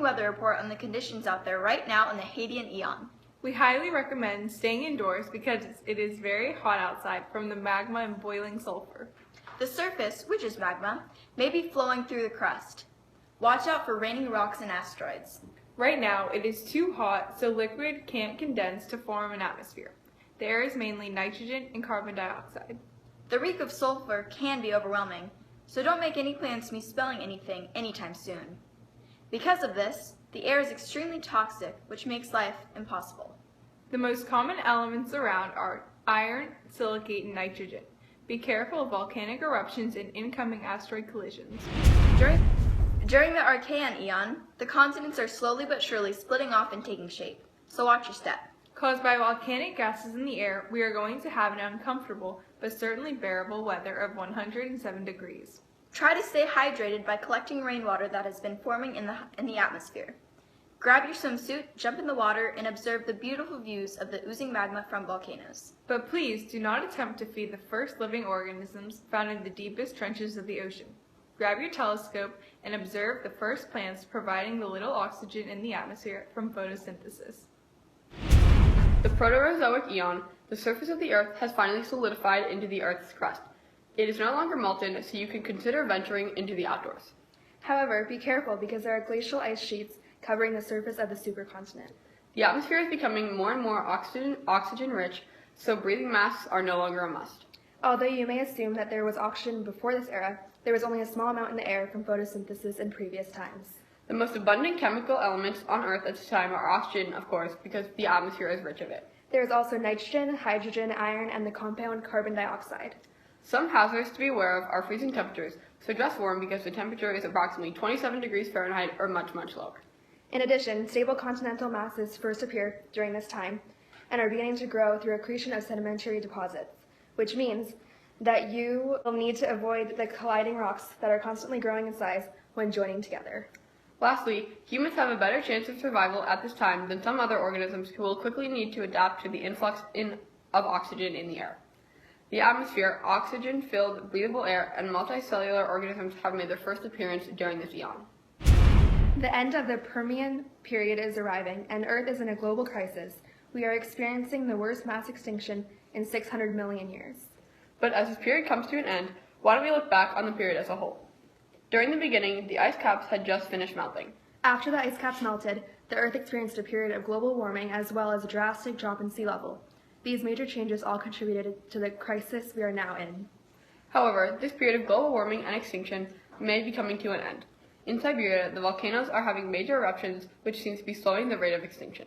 weather report on the conditions out there right now in the Hadean eon. We highly recommend staying indoors because it is very hot outside from the magma and boiling sulfur. The surface, which is magma, may be flowing through the crust. Watch out for raining rocks and asteroids. Right now, it is too hot, so liquid can't condense to form an atmosphere. The air is mainly nitrogen and carbon dioxide. The reek of sulfur can be overwhelming, so don't make any plans to be spilling anything anytime soon. Because of this, the air is extremely toxic, which makes life impossible. The most common elements around are iron, silicate, and nitrogen. Be careful of volcanic eruptions and incoming asteroid collisions. During the Archean eon, the continents are slowly but surely splitting off and taking shape, so watch your step. Caused by volcanic gases in the air, we are going to have an uncomfortable but certainly bearable weather of 107 degrees. Try to stay hydrated by collecting rainwater that has been forming in the atmosphere. Grab your swimsuit, jump in the water, and observe the beautiful views of the oozing magma from volcanoes. But please do not attempt to feed the first living organisms found in the deepest trenches of the ocean. Grab your telescope and observe the first plants providing the little oxygen in the atmosphere from photosynthesis. The Proterozoic eon, the surface of the Earth has finally solidified into the Earth's crust. It is no longer molten, so you can consider venturing into the outdoors. However, be careful because there are glacial ice sheets covering the surface of the supercontinent. The atmosphere is becoming more and more oxygen-rich, so breathing masks are no longer a must. Although you may assume that there was oxygen before this era, there was only a small amount in the air from photosynthesis in previous times. The most abundant chemical elements on Earth at this time are oxygen, of course, because the atmosphere is rich of it. There is also nitrogen, hydrogen, iron, and the compound carbon dioxide. Some hazards to be aware of are freezing temperatures, so dress warm because the temperature is approximately 27 degrees Fahrenheit or much, much lower. In addition, stable continental masses first appear during this time and are beginning to grow through accretion of sedimentary deposits, which means that you will need to avoid the colliding rocks that are constantly growing in size when joining together. Lastly, humans have a better chance of survival at this time than some other organisms who will quickly need to adapt to the influx of oxygen in the air. The atmosphere, oxygen-filled, breathable air, and multicellular organisms have made their first appearance during this eon. The end of the Permian period is arriving, and Earth is in a global crisis. We are experiencing the worst mass extinction in 600 million years. But as this period comes to an end, why don't we look back on the period as a whole? During the beginning, the ice caps had just finished melting. After the ice caps melted, the Earth experienced a period of global warming as well as a drastic drop in sea level. These major changes all contributed to the crisis we are now in. However, this period of global warming and extinction may be coming to an end. In Siberia, the volcanoes are having major eruptions, which seems to be slowing the rate of extinction.